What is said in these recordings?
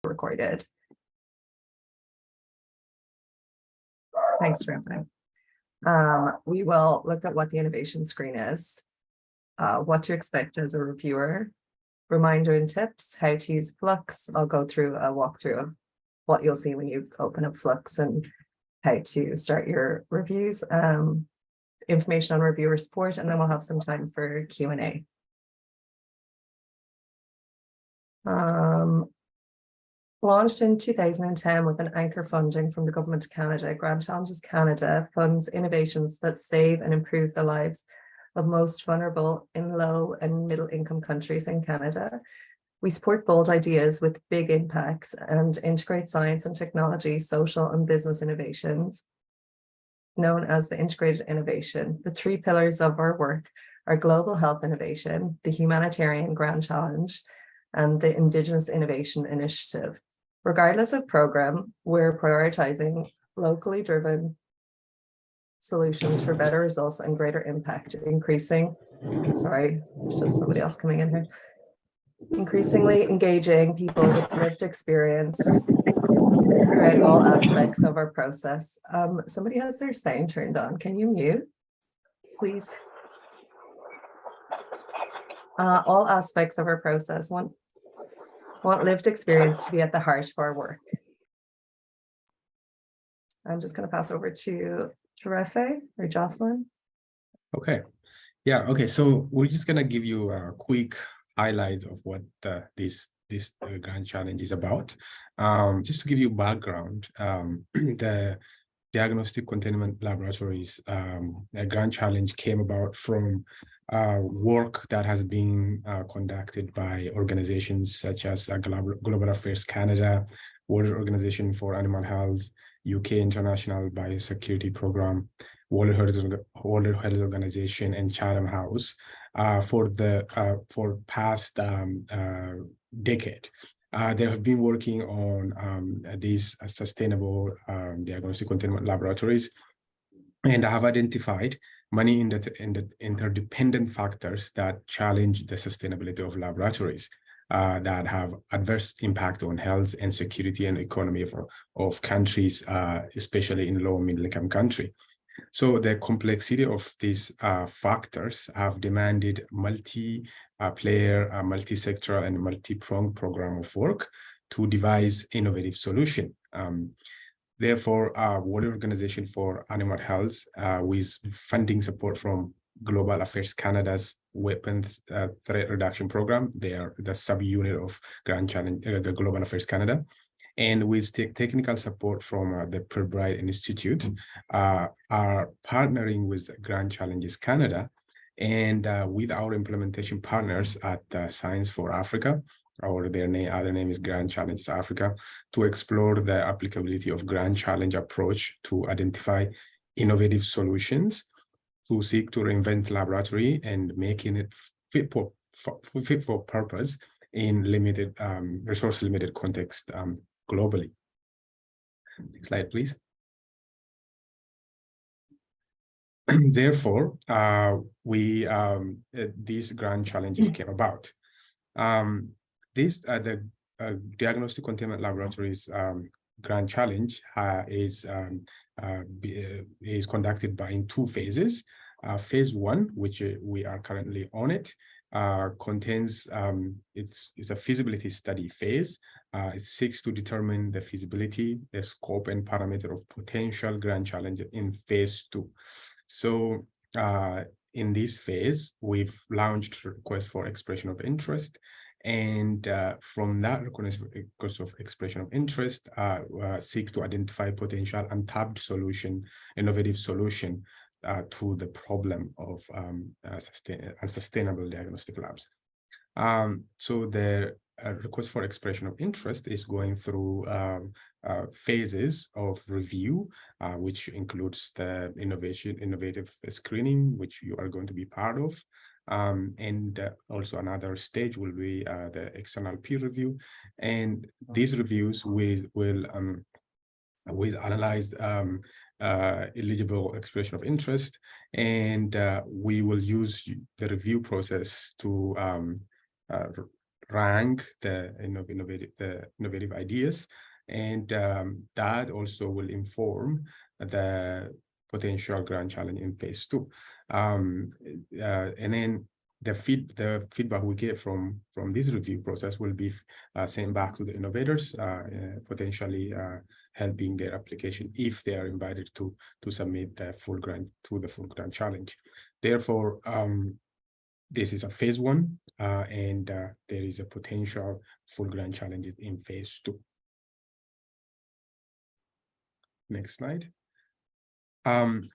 recorded. Thanks, Rampa. We will look at what the innovation screen is, what to expect as a reviewer, reminder and tips, how to use Flux. I'll go through a walkthrough of what you'll see when you open up Flux and how to start your reviews, information on reviewer support, and then we'll have some time for Q&A. Launched in 2010 with an anchor funding from the Government of Canada, Grand Challenges Canada funds innovations that save and improve the lives of most vulnerable in low and middle income countries in Canada. We support bold ideas with big impacts and integrate science and technology, social and business innovations, known as the integrated innovation. The three pillars of our work are global health innovation, the humanitarian Grand Challenge, and the Indigenous Innovation Initiative. Regardless of program, we're prioritizing locally driven solutions for better results and greater impact, increasingly engaging people with lived experience throughout all aspects of our process. Somebody has their sound turned on. Can you mute, please? All aspects of our process want lived experience to be at the heart of our work. I'm just going to pass over to Terefe or Jocelyn. Okay. Yeah. Okay. So we're just going to give you a quick highlight of what this Grand Challenge is about. Just to give you background, the Diagnostic Containment Laboratories Grand Challenge came about from work that has been conducted by organizations such as Global Affairs Canada, World Organization for Animal Health, UK International Biosecurity Program, World Health Organization, and Chatham House for past decade. They have been working on these sustainable diagnostic containment laboratories, and have identified many interdependent factors that challenge the sustainability of laboratories that have adverse impact on health and security and economy of countries, especially in low middle income country. So the complexity of these factors have demanded multi-player, multi-sector, and multi-pronged program of work to devise innovative solution. Therefore, World Organization for Animal Health, with funding support from Global Affairs Canada's Weapons Threat Reduction Program, they are the subunit of Grand Challenge, the Global Affairs Canada, and with technical support from the Purbright Institute, are partnering with Grand Challenges Canada and with our implementation partners at Science for Africa, or other name is Grand Challenges Africa, to explore the applicability of Grand Challenge approach to identify innovative solutions to seek to reinvent laboratory and making it fit for purpose in limited resource-limited context globally. Next slide, please. Therefore, these Grand Challenges came about. The Diagnostic Containment Laboratories Grand Challenge is conducted in two phases. Phase one, which we are currently on it, contains it's a feasibility study phase. It seeks to determine the feasibility, the scope, and parameter of potential Grand Challenge in phase two. So in this phase, we've launched request for expression of interest. And from that request of expression of interest, seek to identify potential untapped solution, innovative solution to the problem of unsustainable diagnostic labs. So the request for expression of interest is going through phases of review, which includes the innovative screening, which you are going to be part of. And also another stage will be the external peer review. And these reviews will analyze eligible expression of interest, and we will use the review process to rank the innovative ideas, and that also will inform the potential grant challenge in phase 2. And then the feedback we get from this review process will be sent back to the innovators, potentially helping their application if they are invited to submit the full grant challenge. Therefore, this is a phase 1, and there is a potential full grant challenge in phase 2. Next slide.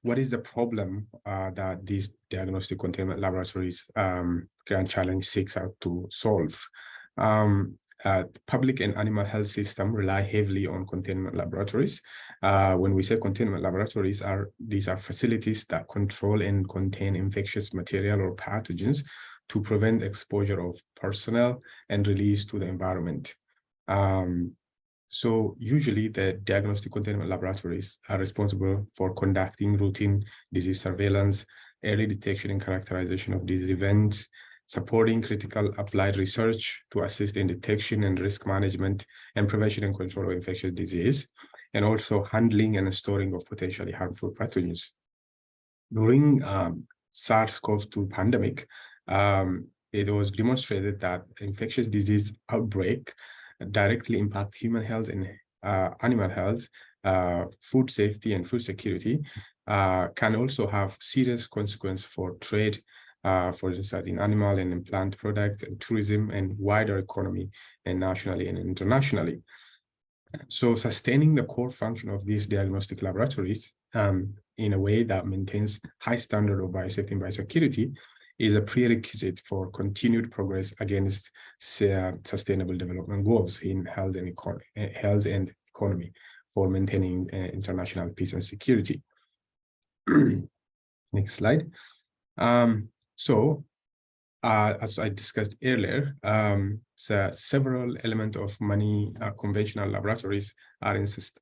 What is the problem that these diagnostic containment laboratories grant challenge seeks out to solve? Public and animal health system rely heavily on containment laboratories. When we say containment laboratories, these are facilities that control and contain infectious material or pathogens to prevent exposure of personnel and release to the environment. So usually the diagnostic containment laboratories are responsible for conducting routine disease surveillance, early detection and characterization of disease events, supporting critical applied research to assist in detection and risk management and prevention and control of infectious disease, and also handling and storing of potentially harmful pathogens. During SARS-CoV-2 pandemic, it was demonstrated that infectious disease outbreak directly impact human health and animal health, food safety and food security, can also have serious consequences for trade, for instance, in animal and in plant product and tourism and wider economy, and nationally and internationally. So sustaining the core function of these diagnostic laboratories in a way that maintains high standard of biosafety and biosecurity is a prerequisite for continued progress against sustainable development goals in health and economy for maintaining international peace and security. Next slide. As I discussed earlier, several elements of many conventional laboratories are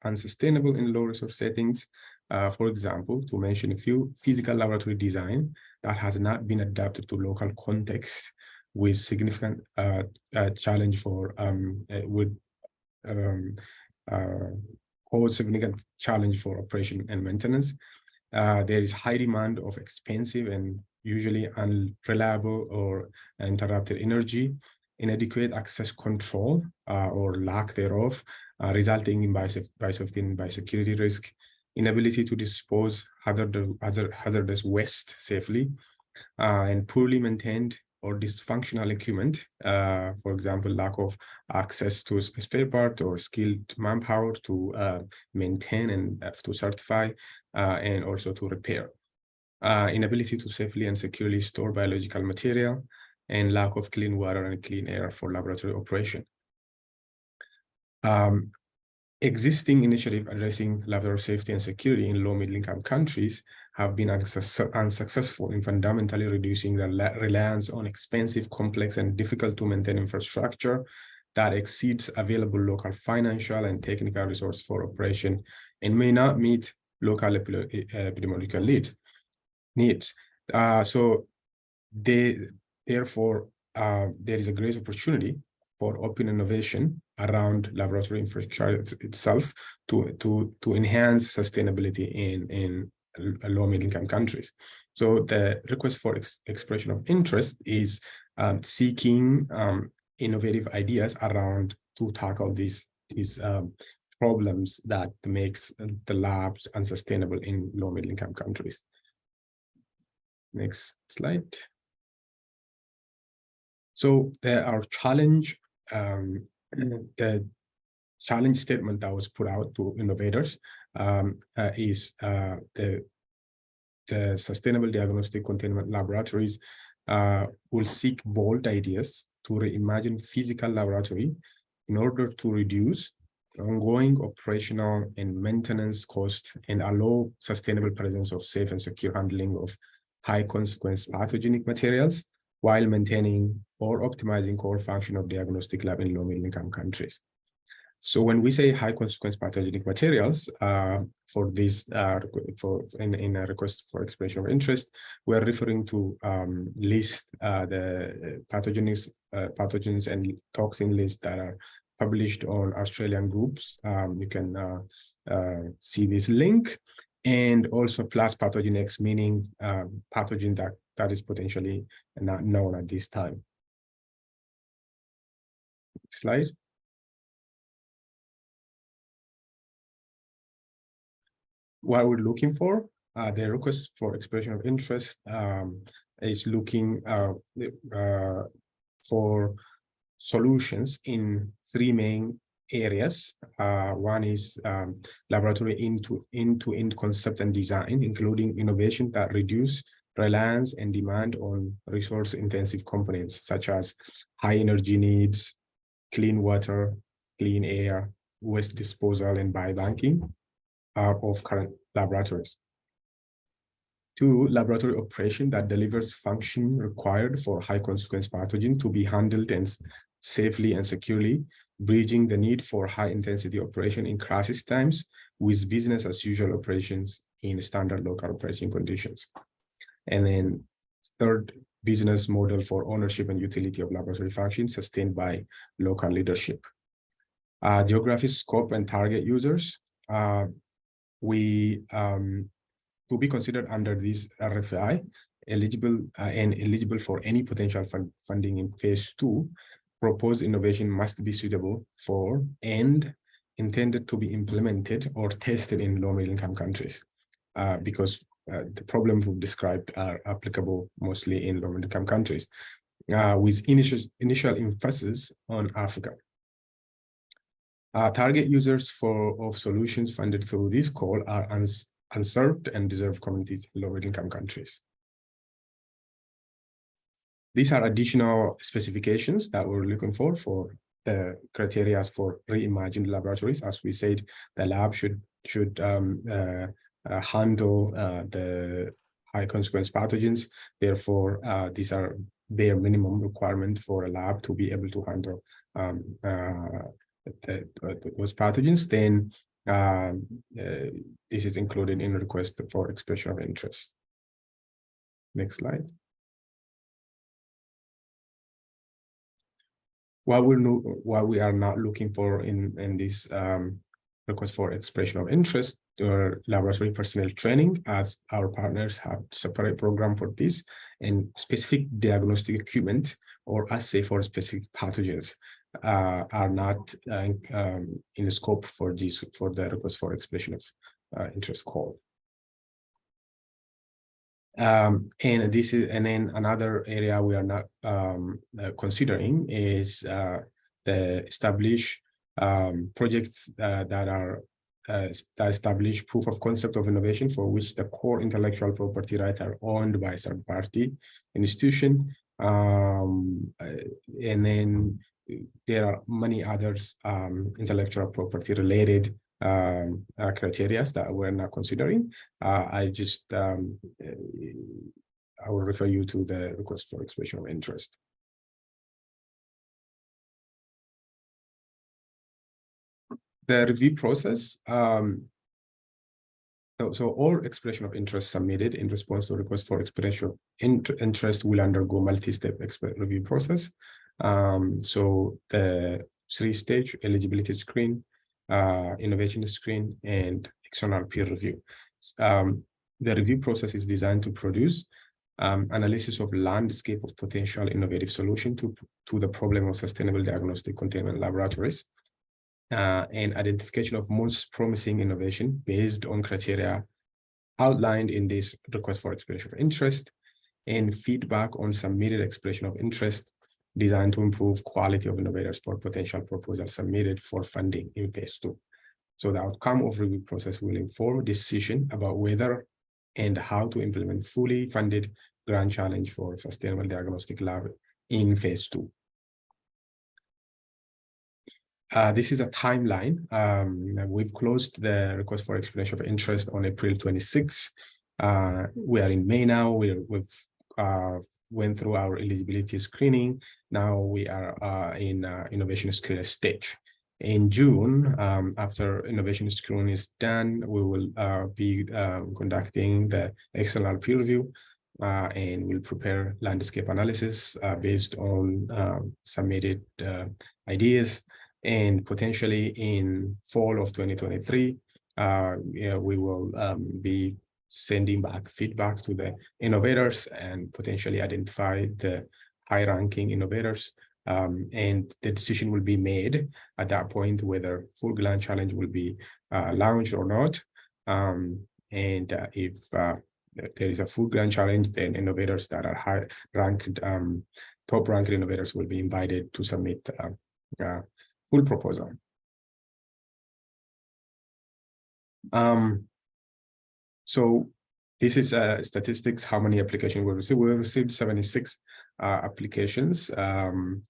unsustainable in low resource settings. For example, to mention a few, physical laboratory design that has not been adapted to local context with significant challenge for cause significant challenge for operation and maintenance. There is high demand of expensive and usually unreliable or interrupted energy, inadequate access control or lack thereof, resulting in biosafety and biosecurity risk, inability to dispose hazardous waste safely, and poorly maintained or dysfunctional equipment, for example, lack of access to spare part or skilled manpower to maintain and to certify and also to repair. Inability to safely and securely store biological material, and lack of clean water and clean air for laboratory operation. Existing initiatives addressing laboratory safety and security in low-middle-income countries have been unsuccessful in fundamentally reducing the reliance on expensive, complex, and difficult-to-maintain infrastructure that exceeds available local financial and technical resource for operation and may not meet local epidemiological needs. Therefore, there is a great opportunity for open innovation around laboratory infrastructure itself to enhance sustainability in low-middle-income countries. So the request for expression of interest is seeking innovative ideas around to tackle these problems that makes the labs unsustainable in low-middle-income countries. Next slide. So our challenge, the challenge statement that was put out to innovators is the Sustainable Diagnostic Containment Laboratories will seek bold ideas to reimagine physical laboratory in order to reduce ongoing operational and maintenance costs and allow sustainable presence of safe and secure handling of high consequence pathogenic materials while maintaining or optimizing core function of diagnostic lab in low-middle income countries. So when we say high consequence pathogenic materials for this in a request for expression of interest, we are referring to list the pathogens and toxin lists that are published on Australian groups. You can see this link, and also plus pathogen X, meaning pathogen that is potentially not known at this time. Next slide. What we're looking for, the request for expression of interest is looking for solutions in three main areas. One is laboratory end-to-end concept and design, including innovation that reduce reliance and demand on resource-intensive components such as high energy needs, clean water, clean air, waste disposal, and biobanking of current laboratories. Two, laboratory operation that delivers function required for high consequence pathogen to be handled and safely and securely, bridging the need for high intensity operation in crisis times with business as usual operations in standard local operation conditions. And then third, business model for ownership and utility of laboratory functions sustained by local leadership. Geography, scope, and target users. To be considered under this RFI, eligible for any potential funding in phase 2, proposed innovation must be suitable for and intended to be implemented or tested in low-middle-income countries, because the problems we've described are applicable mostly in low-middle-income countries, with initial emphasis on Africa. Target users of solutions funded through this call are unserved and deserved communities in low-income countries. These are additional specifications that we're looking for the criteria for reimagined laboratories. As we said, the lab should handle the high consequence pathogens. Therefore, these are bare minimum requirement for a lab to be able to handle those pathogens. Then this is included in request for expression of interest. Next slide. What we are not looking for in this request for expression of interest or laboratory personnel training, as our partners have separate program for this, and specific diagnostic equipment or assay for specific pathogens are not in the scope for the request for expression of interest call. And then another area we are not considering is the established projects that establish proof of concept of innovation for which the core intellectual property rights are owned by a third party institution. And then there are many others intellectual property related criteria that we're not considering. I will refer you to the request for expression of interest. The review process. So all expression of interest submitted in response to request for expression of interest will undergo multi-step review process. So the 3-stage eligibility screen, innovation screen, and external peer review. The review process is designed to produce analysis of landscape of potential innovative solution to the problem of sustainable diagnostic containment laboratories, and identification of most promising innovation based on criteria outlined in this request for expression of interest, and feedback on submitted expression of interest designed to improve quality of innovators for potential proposals submitted for funding in phase 2. So the outcome of review process will inform decision about whether and how to implement fully funded grant challenge for sustainable diagnostic lab in phase 2. This is a timeline. We've closed the request for expression of interest on April 26. We are in May now. We've went through our eligibility screening. Now we are in innovation scale stage. In June, after innovation screening is done, we will be conducting the external peer review, and we'll prepare landscape analysis based on submitted ideas. And potentially in fall of 2023, we will be sending back feedback to the innovators and potentially identify the high-ranking innovators. And the decision will be made at that point whether full gland challenge will be launched or not. If there is a full gland challenge, then innovators that are high-ranked, top-ranked innovators will be invited to submit full proposal. So this is statistics, how many applications we received. We received 76 applications to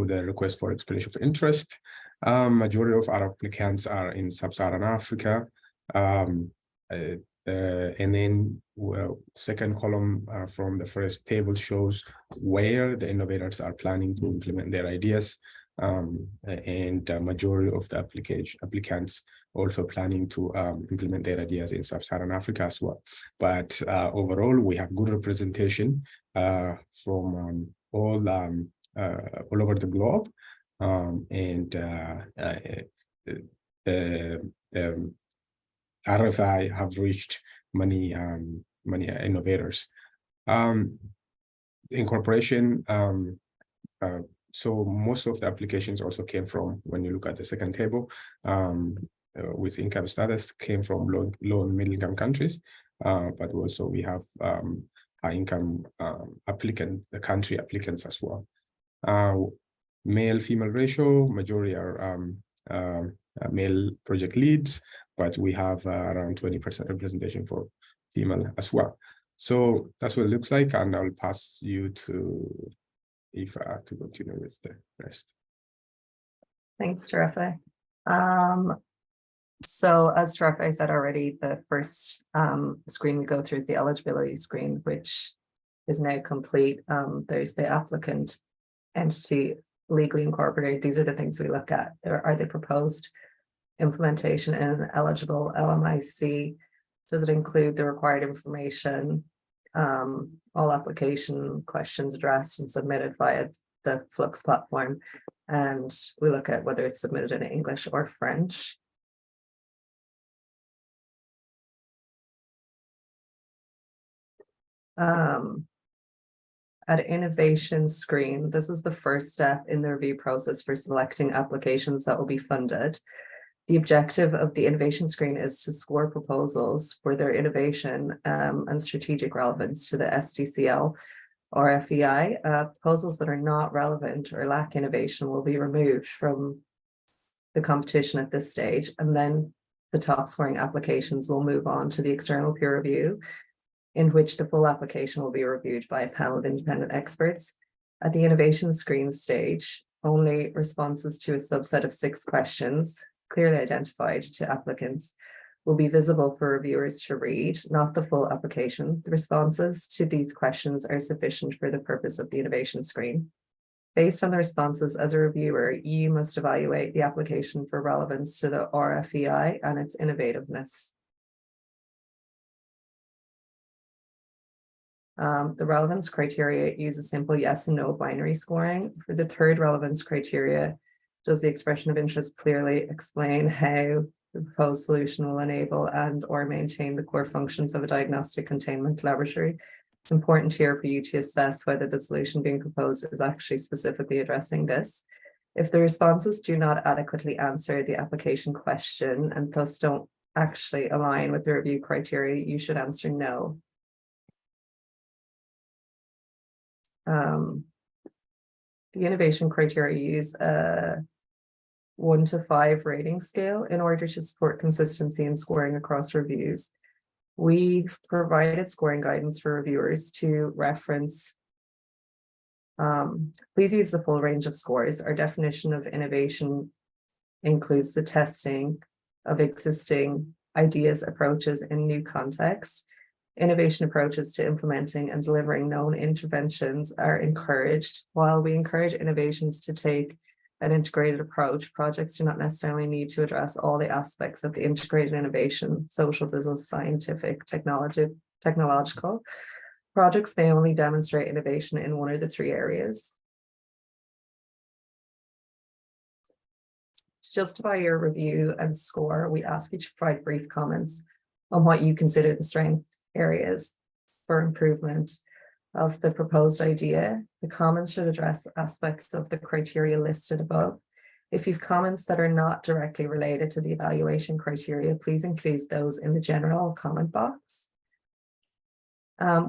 the request for explanation of interest. Majority of our applicants are in sub-Saharan Africa. And then second column from the first table shows where the innovators are planning to implement their ideas. And majority of the applicants also planning to implement their ideas in sub-Saharan Africa as well. But overall, we have good representation from all over the globe, RFI have reached many innovators. Incorporation. So most of the applications also came from, when you look at the second table, with income status, came from low and middle income countries, but also we have high income country applicants as well. Male-female ratio, majority are male project leads, but we have around 20% representation for female as well. So that's what it looks like, and I'll pass you to Aoife to continue with the rest. Thanks, Terefe. So as Terefe said already, the first screen we go through is the eligibility screen, which is now complete. There's the applicant entity legally incorporated. These are the things we look at. Are they proposed implementation in an eligible LMIC? Does it include the required information? All application questions addressed and submitted via the Flux platform. And we look at whether it's submitted in English or French. At innovation screen, this is the first step in the review process for selecting applications that will be funded. The objective of the innovation screen is to score proposals for their innovation and strategic relevance to the SDCL or FEI. Proposals that are not relevant or lack innovation will be removed from the competition at this stage, and then the top scoring applications will move on to the external peer review, in which the full application will be reviewed by a panel of independent experts. At the innovation screen stage, only responses to a subset of 6 questions clearly identified to applicants will be visible for reviewers to read, not the full application. The responses to these questions are sufficient for the purpose of the innovation screen. Based on the responses as a reviewer, you must evaluate the application for relevance to the RFEI and its innovativeness. The relevance criteria use a simple yes and no binary scoring. For the third relevance criteria, does the expression of interest clearly explain how the proposed solution will enable and or maintain the core functions of a diagnostic containment laboratory? It's important here for you to assess whether the solution being proposed is actually specifically addressing this. If the responses do not adequately answer the application question and thus don't actually align with the review criteria, you should answer no. The innovation criteria use a 1 to 5 rating scale in order to support consistency in scoring across reviews. We've provided scoring guidance for reviewers to reference. Please use the full range of scores. Our definition of innovation includes the testing of existing ideas, approaches in new context. Innovation approaches to implementing and delivering known interventions are encouraged. While we encourage innovations to take an integrated approach. Projects do not necessarily need to address all the aspects of the integrated innovation, social, business, scientific, technological. Projects may only demonstrate innovation in one of the three areas. To justify your review and score, we ask you to provide brief comments on what you consider the strength areas for improvement of the proposed idea. The comments should address aspects of the criteria listed above. If you've comments that are not directly related to the evaluation criteria, please include those in the general comment box.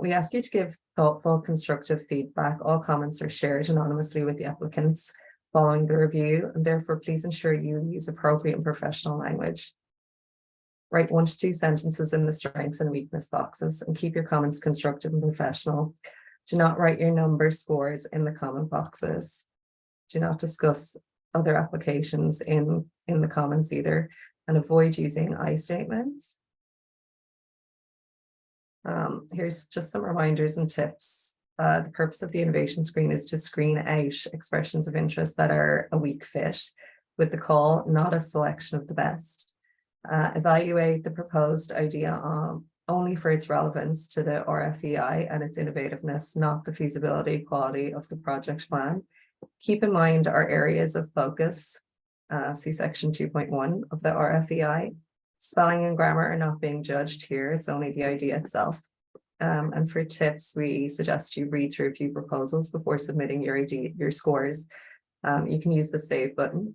We ask you to give thoughtful, constructive feedback. All comments are shared anonymously with the applicants following the review, and therefore please ensure you use appropriate and professional language. Write 1 to 2 sentences in the strengths and weakness boxes and keep your comments constructive and professional. Do not write your number scores in the comment boxes. Do not discuss other applications in the comments either, and avoid using I statements. Here's just some reminders and tips. The purpose of the innovation screen is to screen out expressions of interest that are a weak fit with the call, not a selection of the best. Evaluate the proposed idea only for its relevance to the RFEI and its innovativeness, not the feasibility quality of the project plan. Keep in mind our areas of focus, see section 2.1 of the RFEI. Spelling and grammar are not being judged here, it's only the idea itself. And for tips, we suggest you read through a few proposals before submitting your scores. You can use the save button.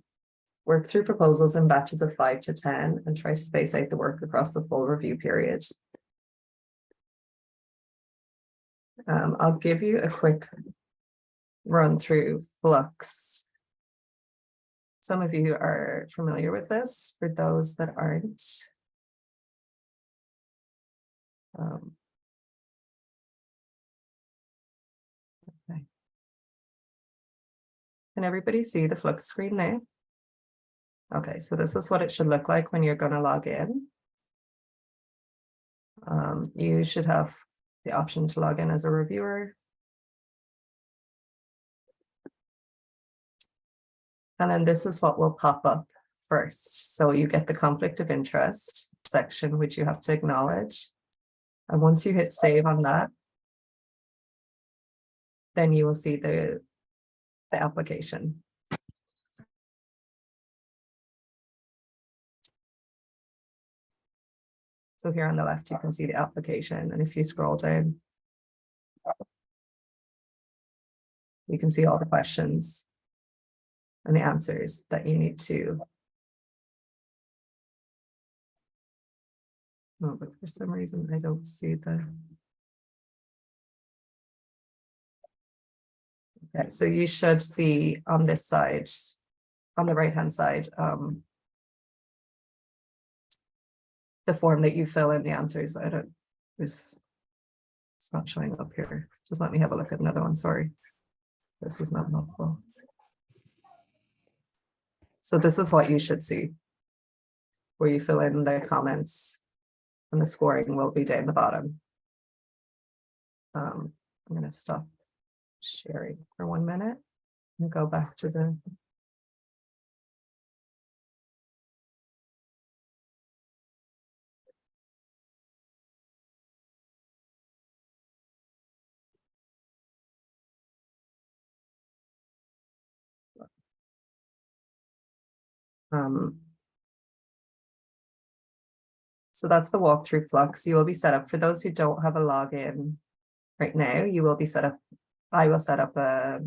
Work through proposals in batches of 5 to 10 and try to space out the work across the full review period. I'll give you a quick run through Flux. Some of you are familiar with this. For those that aren't, okay. Can everybody see the Flux screen now? Okay, so this is what it should look like when you're going to log in. You should have the option to log in as a reviewer. And then this is what will pop up first. So you get the conflict of interest section, which you have to acknowledge. And once you hit save on that, then you will see the application. So here on the left, you can see the application. And if you scroll down, you can see all the questions and the answers that you need to. Oh, but for some reason, I don't see the. Okay, so you should see on this side, on the right-hand side, the form that you fill in the answers. It's not showing up here. Just let me have a look at another one. Sorry, this is not helpful. So this is what you should see, where you fill in the comments and the scoring will be down the bottom. I'm going to stop sharing for 1 minute and go back to the. So that's the walkthrough Flux. You will be set up. For those who don't have a login right now, you will be set up. I will set up a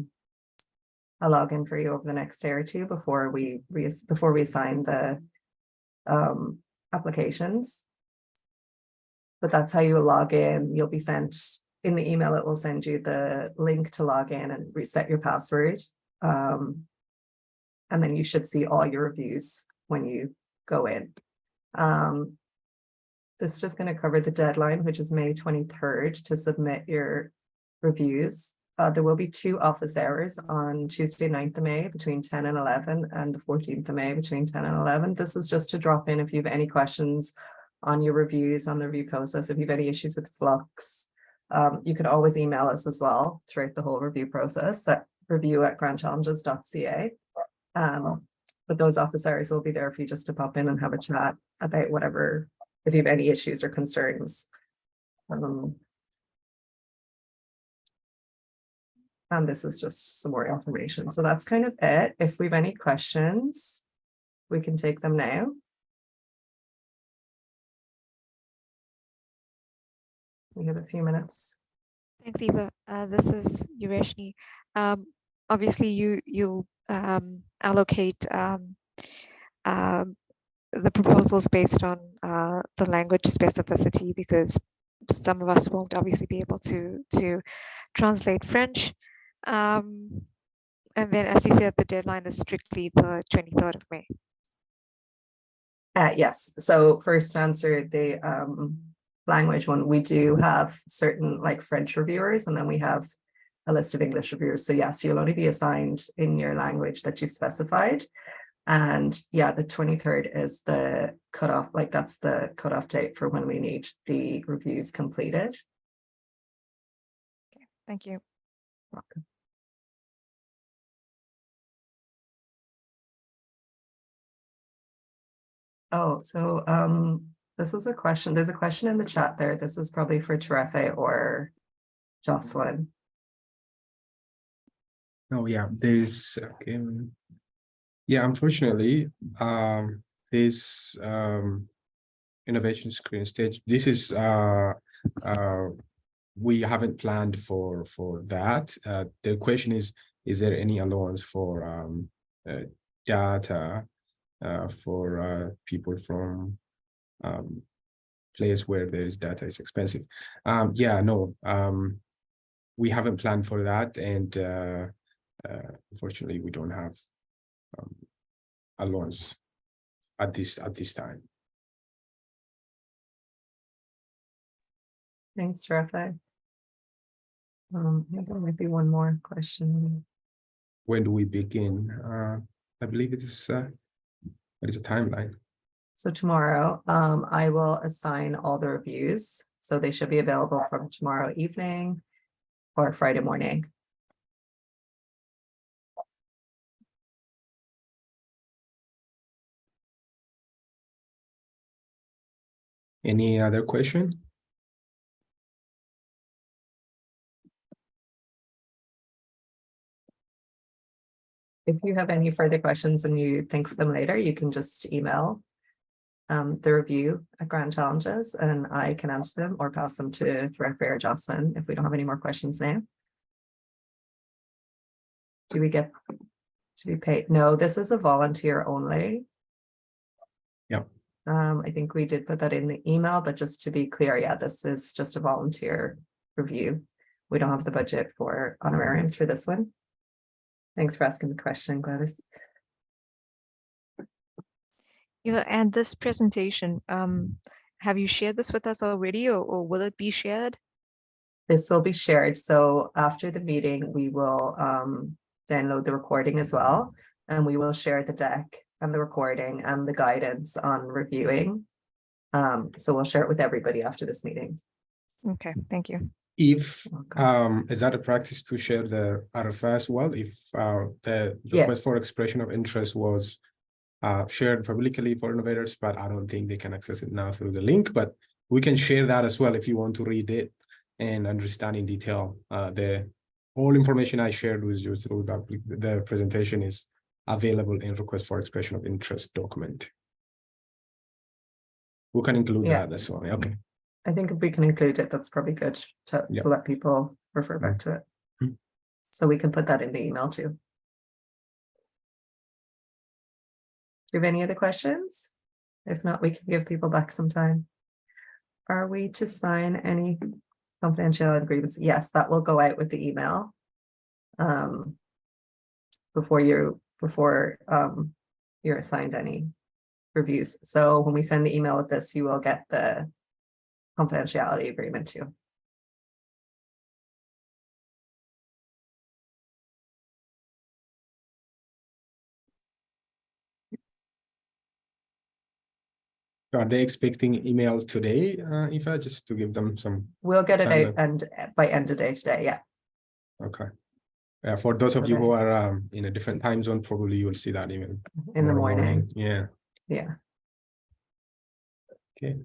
login for you over the next day or two before we assign the applications. But that's how you will log in. You'll be sent in the email. It will send you the link to log in and reset your password. And then you should see all your reviews when you go in. This is just going to cover the deadline, which is May 23rd, to submit your reviews. There will be 2 office hours on Tuesday, 9th of May between 10 and 11 and the 14th of May between 10 and 11. This is just to drop in if you have any questions on your reviews, on the review process. If you have any issues with Flux, you can always email us as well throughout the whole review process at review@grandchallenges.ca. But those office hours will be there for you just to pop in and have a chat about whatever, if you have any issues or concerns. And this is just some more information. So that's kind of it. If we have any questions, we can take them now. We have a few minutes. Thanks, Eva. This is Ureshni. Obviously, you'll allocate the proposals based on the language specificity, because some of us won't obviously be able to translate French. And then, as you said, the deadline is strictly the 23rd of May. Yes. So first to answer the language one, we do have certain like French reviewers, and then we have a list of English reviewers. So yes, you'll only be assigned in your language that you've specified. And yeah, the 23rd is the cutoff, like that's the cutoff date for when we need the reviews completed. Okay, thank you. Welcome. Oh, so this is a question. There's a question in the chat there. This is probably for Terefe or Jocelyn. Oh yeah, there's okay. Yeah, unfortunately, this innovation screen stage, this is we haven't planned for that. The question is there any allowance for data for people from place where there's data is expensive? Yeah, no, we haven't planned for that, and unfortunately, we don't have allowance at this time. Thanks, Terefe. I think there might be one more question. When do we begin? I believe it is what is the timeline? So tomorrow, I will assign all the reviews. So they should be available from tomorrow evening or Friday morning. Any other question? If you have any further questions and you think of them later, you can just email the review at Grand Challenges and I can answer them or pass them to Terefe or Jocelyn if we don't have any more questions now. Do we get to be paid? No, this is a volunteer only. Yeah. I think we did put that in the email, but just to be clear, yeah, this is just a volunteer review. We don't have the budget for honorariums for this one. Thanks for asking the question, Gladys. Yeah, and this presentation, have you shared this with us already, or will it be shared? This will be shared. So after the meeting, we will download the recording as well, and we will share the deck and the recording and the guidance on reviewing. So we'll share it with everybody after this meeting. Okay, thank you. If is that a practice to share the RFI as well? If the request for expression of interest was shared publicly for innovators, but I don't think they can access it now through the link, but we can share that as well if you want to read it and understand in detail. The all information I shared with you through the presentation is available in request for expression of interest document. We can include that as well. Okay. I think if we can include it, that's probably good to let people refer back to it. So we can put that in the email too. Do you have any other questions? If not, we can give people back some time. Are we to sign any confidentiality agreements? Yes, that will go out with the email before you're assigned any reviews. So when we send the email with this, you will get the confidentiality agreement too. Are they expecting email today, Aoife, just to give them some? We'll get it out and by end of day today, yeah. Okay. For those of you Okay. who are in a different time zone, probably you will see that even In the tomorrow morning. Yeah. Yeah. Okay.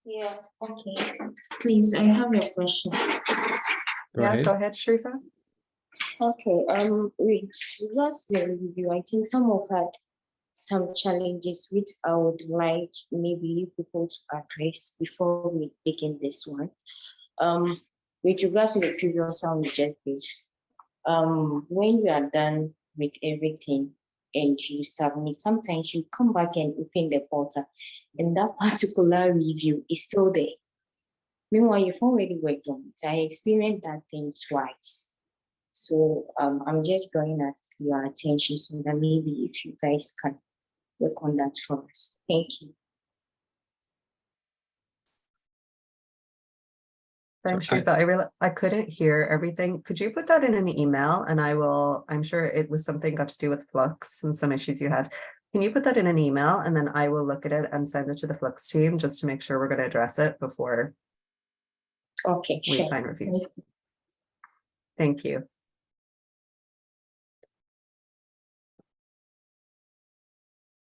Yeah, okay. Please, I have a question. Go Yeah, ahead. go ahead, Sharifa. Okay, with regards to the review, I think some of had some challenges which I would like maybe you people to address before we begin this one. With regards to the previous one we just did, when you are done with everything and you submit, sometimes you come back and open the portal and that particular review is still there. Meanwhile, you've already worked on it. I experienced that thing twice. So I'm just drawing at your attention so that maybe if you guys can work on that for us. Thank you. Thanks, So Sharifa. I couldn't hear everything. Could you put that in an email and I'm sure it was something got to do with Flux and some issues you had. Can you put that in an email and then I will look at it and send it to the Flux team just to make sure we're going to address it before Okay, we sure. sign reviews. Thank you.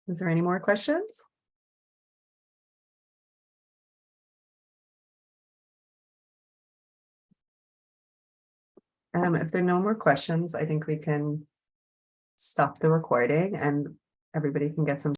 Is there any more questions? If there are no more questions, I think we can stop the recording and everybody can get some